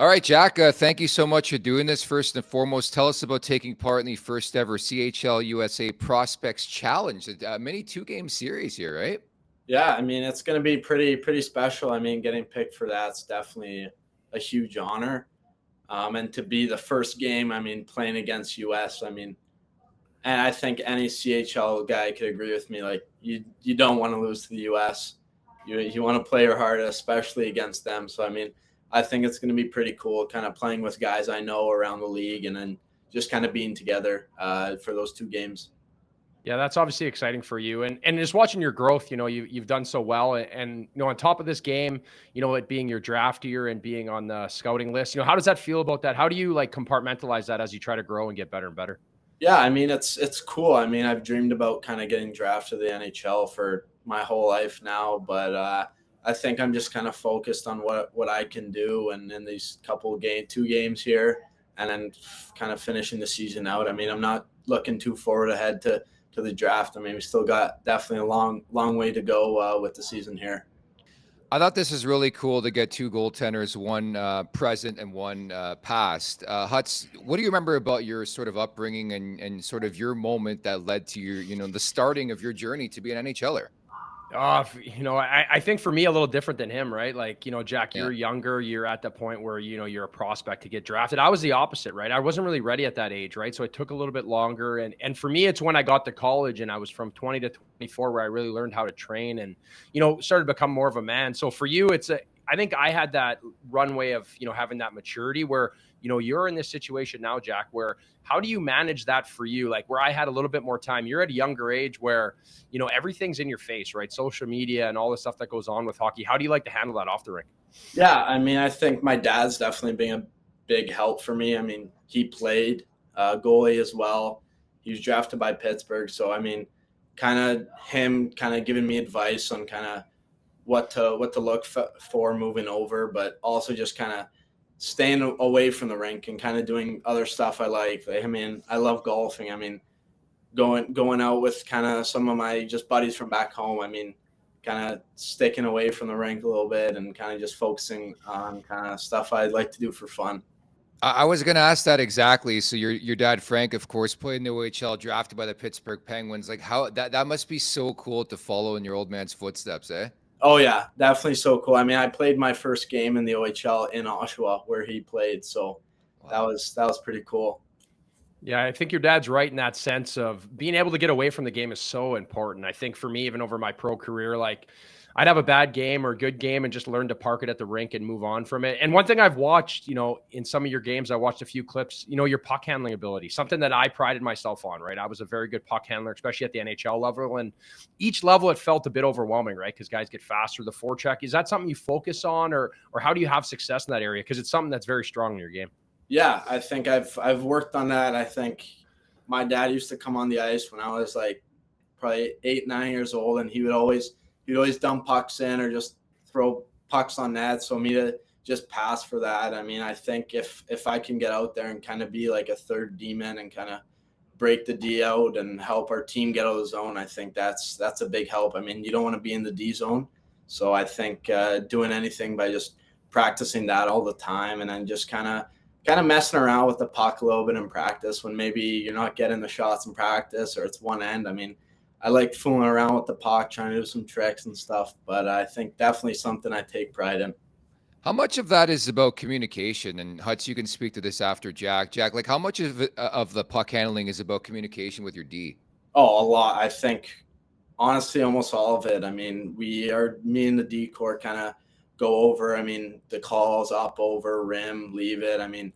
All right, Jack, thank you so much for doing this. First and foremost, tell us about taking part in the first ever CHL USA Prospects Challenge, a mini 2-game series here, right? Yeah, I mean, it's going to be pretty special. I mean, getting picked for that's definitely a huge honor. And to be the first game, I mean, playing against US, I mean, and I think any CHL guy could agree with me. Like, you don't want to lose to the US. You want to play your heart, especially against them. So, I mean, I think it's going to be pretty cool, kind of playing with guys I know around the league, and then just kind of being together for those 2 games. Yeah, that's obviously exciting for you. And just watching your growth, you've done so well. And, on top of this game, it being your draft year and being on the scouting list, how does that feel about that? How do you compartmentalize that as you try to grow and get better and better? Yeah, I mean, it's cool. I mean, I've dreamed about kind of getting drafted to the NHL for my whole life now, but I think I'm just kind of focused on what I can do, and in these 2 games here, and then kind of finishing the season out. I mean, I'm not looking too forward ahead to the draft. I mean, we still got definitely a long way to go with the season here. I thought this is really cool to get 2 goaltenders, one present and one past. Huts, what do you remember about your sort of upbringing and sort of your moment that led to your, the starting of your journey to be an NHLer? I think for me a little different than him, right? Like, Jack, you're Yeah. younger, you're at the point where, you're a prospect to get drafted. I was the opposite, right? I wasn't really ready at that age, right? So it took a little bit longer. And for me, it's when I got to college and I was from 20 to 24 where I really learned how to train and, started to become more of a man. So for you, I think I had that runway of, having that maturity where, you're in this situation now, Jack, where how do you manage that for you? Like where I had a little bit more time, you're at a younger age where, everything's in your face, right? Social media and all the stuff that goes on with hockey. How do you like to handle that off the rink? Yeah, I mean, I think my dad's definitely been a big help for me. I mean, he played goalie as well. He was drafted by Pittsburgh. So, I mean, kind of him kind of giving me advice on kind of what to look for moving over, but also just kind of staying away from the rink and kind of doing other stuff I like. I mean, I love golfing. I mean, going out with kind of some of my just buddies from back home. I mean, kind of sticking away from the rink a little bit and kind of just focusing on kind of stuff I'd like to do for fun. I was going to ask that exactly. So your dad, Frank, of course, played in the OHL, drafted by the Pittsburgh Penguins. Like how that must be so cool to follow in your old man's footsteps, eh? Oh yeah, definitely so cool. I mean, I played my first game in the OHL in Oshawa where he played, so wow. that was pretty cool. Yeah, I think your dad's right in that sense of being able to get away from the game is so important. I think for me, even over my pro career, like I'd have a bad game or a good game and just learn to park it at the rink and move on from it. And one thing I've watched, in some of your games, I watched a few clips, your puck handling ability, something that I prided myself on, right? I was a very good puck handler, especially at the NHL level. And each level, it felt a bit overwhelming, right? Because guys get faster, the forecheck. Is that something you focus on or how do you have success in that area? Because it's something that's very strong in your game. Yeah, I think I've worked on that. I think my dad used to come on the ice when I was like probably 8, 9 years old, and he'd always dump pucks in or just throw pucks on net. So me to just pass for that. I mean, I think if I can get out there and kind of be like a third D-man and kind of break the D out and help our team get out of the zone, I think that's a big help. I mean, you don't want to be in the D zone. So I think doing anything by just practicing that all the time and then just kind of messing around with the puck a little bit in practice when maybe you're not getting the shots in practice or it's one end. I mean, I like fooling around with the puck, trying to do some tricks and stuff, but I think definitely something I take pride in. How much of that is about communication? And Hutz, you can speak to this after Jack. Jack, like how much of the puck handling is about communication with your D? Oh, a lot. I think honestly, almost all of it. I mean, me and the D corps kind of go over. I mean, the calls up, over, rim, leave it. I mean,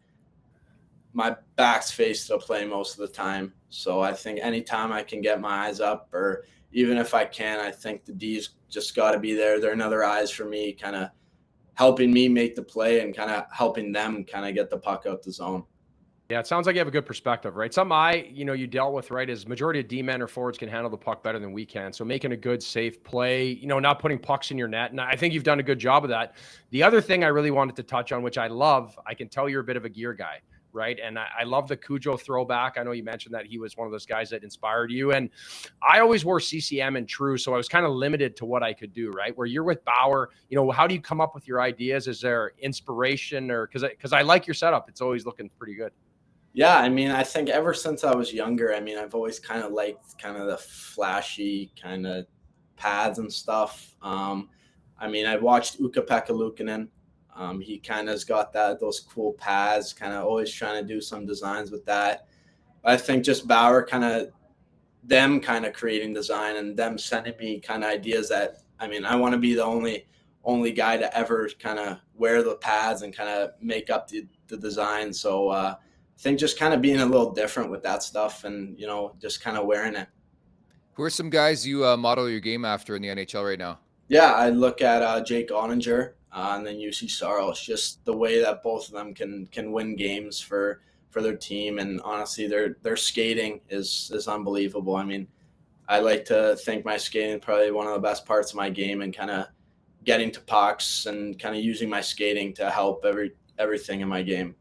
my back's faced to play most of the time. So I think anytime I can get my eyes up, or even if I can, I think the D's just got to be there. They're another eyes for me, kind of helping me make the play and kind of helping them kind of get the puck out the zone. Yeah, it sounds like you have a good perspective, right? Something you dealt with, right, is majority of D-men or forwards can handle the puck better than we can. So making a good, safe play, not putting pucks in your net. And I think you've done a good job of that. The other thing I really wanted to touch on, which I love, I can tell you're a bit of a gear guy, right? And I love the Cujo throwback. I know you mentioned that he was one of those guys that inspired you. And I always wore CCM and True, so I was kind of limited to what I could do, right? Where you're with Bauer, you know, how do you come up with your ideas? Is there inspiration, or because I like your setup? It's always looking pretty good. Yeah, I mean, I think ever since I was younger, I mean, I've always kind of liked kind of the flashy kind of pads and stuff. I mean, I watched Ukko-Pekka Luukkonen. He kind of has got those cool pads, kind of always trying to do some designs with that. I think just Bauer them kind of creating design and them sending me kind of ideas that, I mean, I want to be the only guy to ever kind of wear the pads and kind of make up the design. So I think just kind of being a little different with that stuff and, you know, just kind of wearing it. Who are some guys you model your game after in the NHL right now? Yeah, I look at Jake Ottinger and then UC Saros, just the way that both of them can win games for their team. And honestly, their skating is unbelievable. I mean, I like to think my skating is probably one of the best parts of my game, and kind of getting to pucks and kind of using my skating to help everything in my game.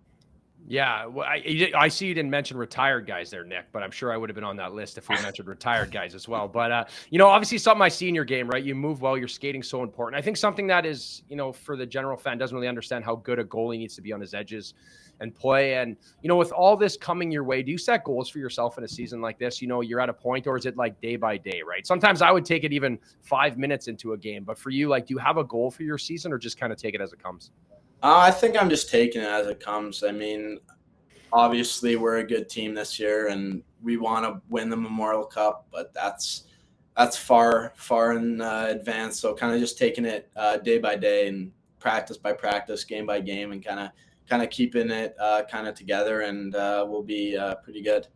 Yeah, well, I see you didn't mention retired guys there, Nick, but I'm sure I would have been on that list if we mentioned retired guys as well. But, you know, obviously something I see in your game, right? You move well, your skating's so important. I think something that is, you know, for the general fan doesn't really understand how good a goalie needs to be on his edges and play. And, you know, with all this coming your way, do you set goals for yourself in a season like this? You know, you're at a point, or is it like day by day, right? Sometimes I would take it even 5 minutes into a game. But for you, like, do you have a goal for your season, or just kind of take it as it comes? I think I'm just taking it as it comes. I mean, obviously we're a good team this year and we want to win the Memorial Cup, but that's far in advance. So kind of just taking it day by day and practice by practice, game by game, and kind of keeping it kind of together, and we'll be pretty good.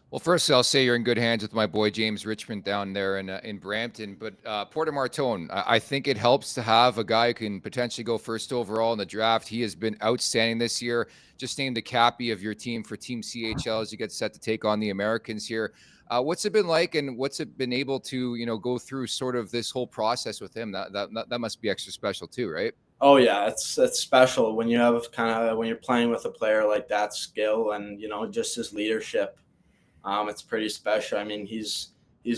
Well, first I'll say you're in good hands with my boy James Richmond down there in Brampton. But Porter Marton, I think it helps to have a guy who can potentially go first overall in the draft. He has been outstanding this year. Just named the cappy of your team for Team CHL as you get set to take on the Americans here. What's it been like, and what's it been able to go through sort of this whole process with him? That must be extra special too, right? Oh yeah, it's special when you have when you're playing with a player like that skill and just his leadership. It's pretty special. I mean, he's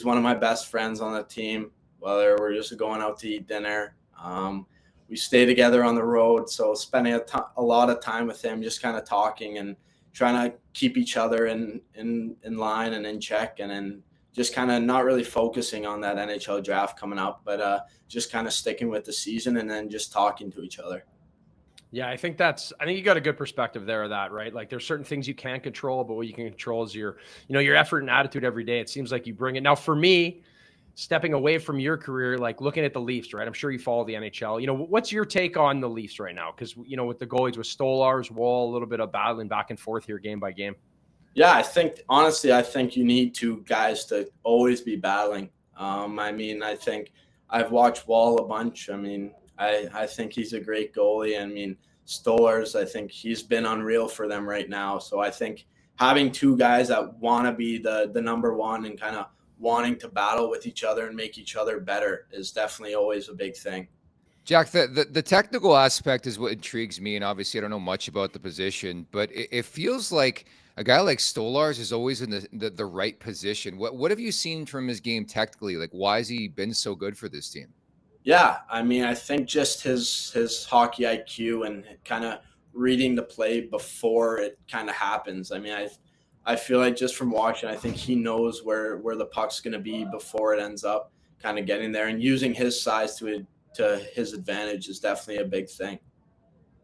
one of my best friends on the team, whether we're just going out to eat dinner. We stay together on the road, so spending a lot of time with him, just kind of talking and trying to keep each other in line and in check, and then just kind of not really focusing on that NHL draft coming up, but just kind of sticking with the season and then just talking to each other. Yeah, I think you got a good perspective there of that, right? Like there's certain things you can't control, but what you can control is your effort and attitude every day. It seems like you bring it. Now for me, stepping away from your career, like looking at the Leafs, right? I'm sure you follow the NHL. What's your take on the Leafs right now? Because, with the goalies with Stolarz, Wall, a little bit of battling back and forth here game by game. Yeah, I think you need two guys to always be battling. I mean, I think I've watched Wall a bunch. I mean, I think he's a great goalie. I mean, Stolarz, I think he's been unreal for them right now. So I think having two guys that want to be the number one and kind of wanting to battle with each other and make each other better is definitely always a big thing. Jack, the technical aspect is what intrigues me, and obviously I don't know much about the position, but it feels like a guy like Stolarz is always in the right position. What have you seen from his game technically? Like, why has he been so good for this team? Yeah, I mean, I think just his hockey IQ and kind of reading the play before it kind of happens. I mean, I feel like just from watching, I think he knows where the puck's going to be before it ends up kind of getting there, and using his size to his advantage is definitely a big thing.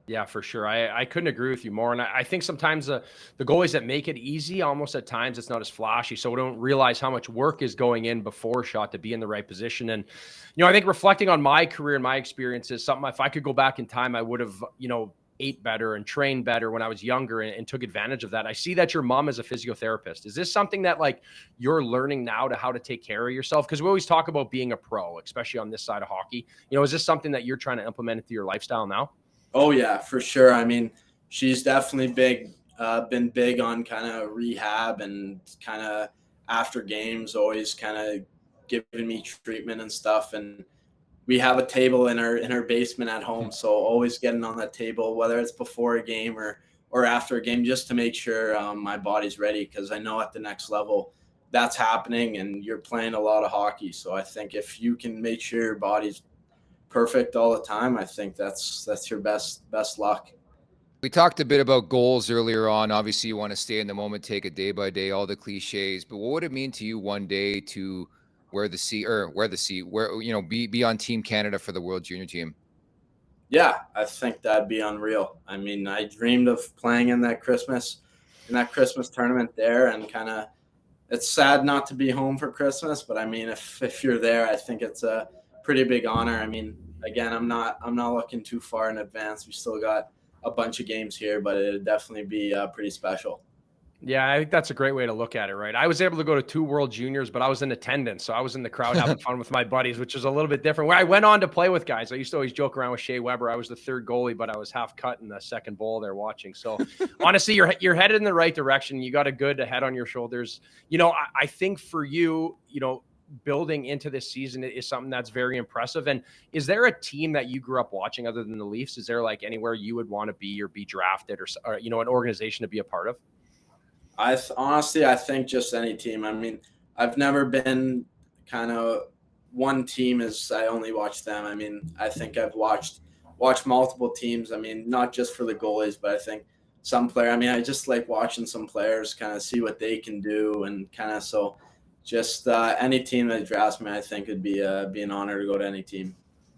Yeah, for sure. I couldn't agree with you more. And I think sometimes the goalies that make it easy, almost at times it's not as flashy. So we don't realize how much work is going in before a shot to be in the right position. And, I think reflecting on my career and my experiences, something if I could go back in time, I would have, ate better and trained better when I was younger and took advantage of that. I see that your mom is a physiotherapist. Is this something that like you're learning now to how to take care of yourself? Because we always talk about being a pro, especially on this side of hockey. Is this something that you're trying to implement into your lifestyle now? Oh yeah, for sure. I mean, she's definitely been big on kind of rehab and kind of after games, always kind of giving me treatment and stuff. And we have a table in her basement at home, so always getting on that table, whether it's before a game or or after a game, just to make sure my body's ready, because I know at the next level that's happening and you're playing a lot of hockey. So I think if you can make sure your body's perfect all the time, I think that's your best luck. We talked a bit about goals earlier on. Obviously, you want to stay in the moment, take it day by day, all the cliches. But what would it mean to you one day to be on Team Canada for the World Junior team? Yeah, I think that'd be unreal. I mean, I dreamed of playing in that Christmas tournament there, and kind of, it's sad not to be home for Christmas, but I mean, if you're there, I think it's a pretty big honor. I mean, again, I'm not looking too far in advance. We still got a bunch of games here, but it'd definitely be pretty special. Yeah, I think that's a great way to look at it, right? I was able to go to 2 World Juniors, but I was in attendance. So I was in the crowd having fun with my buddies, which is a little bit different. Where I went on to play with guys. I used to always joke around with Shea Weber. I was the third goalie, but I was half cut in the second bowl there watching. So honestly, you're headed in the right direction. You got a good head on your shoulders. I think for you, building into this season is something that's very impressive. And is there a team that you grew up watching other than the Leafs? Is there like anywhere you would want to be or be drafted or an organization to be a part of? Honestly, I think just any team. I mean, I've never been kind of one team as I only watch them. I mean, I think I've watched multiple teams. I mean, not just for the goalies, but I think some player. I mean, I just like watching some players kind of see what they can do, and kind of so just any team that drafts me, I think it'd be an honor to go to any team.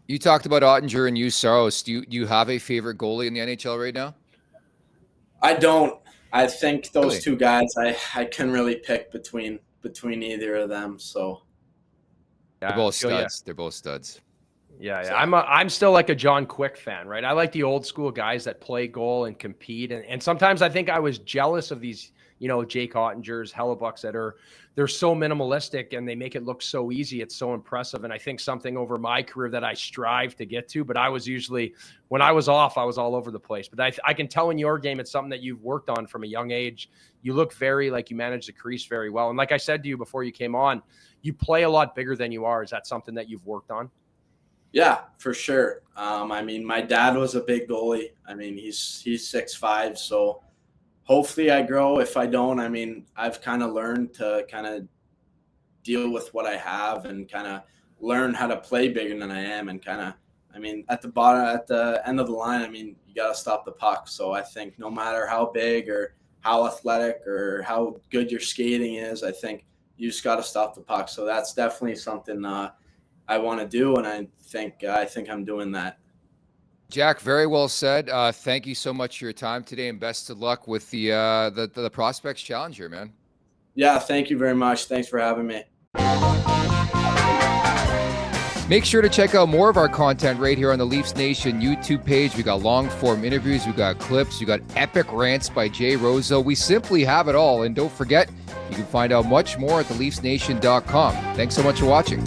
You talked about Ottinger and Saros. Do you have a favorite goalie in the NHL right now? I don't. I think those Really? two guys, I couldn't really pick between either of them. So They're both studs. They're both studs. Yeah. I'm still like a John Quick fan, right? I like the old school guys that play goal and compete. And sometimes I think I was jealous of these, Jake Ottingers, Hellebucks they're so minimalistic and they make it look so easy. It's so impressive. And I think something over my career that I strive to get to, but I was usually, when I was off, I was all over the place. But I can tell in your game, it's something that you've worked on from a young age. You look very like you manage the crease very well. And like I said to you before you came on, you play a lot bigger than you are. Is that something that you've worked on? Yeah, for sure. I mean, my dad was a big goalie. I mean, he's 6'5", so hopefully I grow. If I don't, I mean, I've kind of learned to kind of deal with what I have and kind of learn how to play bigger than I am, and kind of, I mean, at the end of the line, I mean, you got to stop the puck. So I think no matter how big or how athletic or how good your skating is, I think you just got to stop the puck. So that's definitely something I want to do, and I think I'm doing that. Jack, very well said. Thank you so much for your time today, and best of luck with the Prospects Challenge here, man. Yeah, thank you very much. Thanks for having me. Make sure to check out more of our content right here on the Leafs Nation YouTube page. We got long form interviews, we got clips, we got epic rants by Jay Rosehill. We simply have it all. And don't forget, you can find out much more at theleafsnation.com. Thanks so much for watching.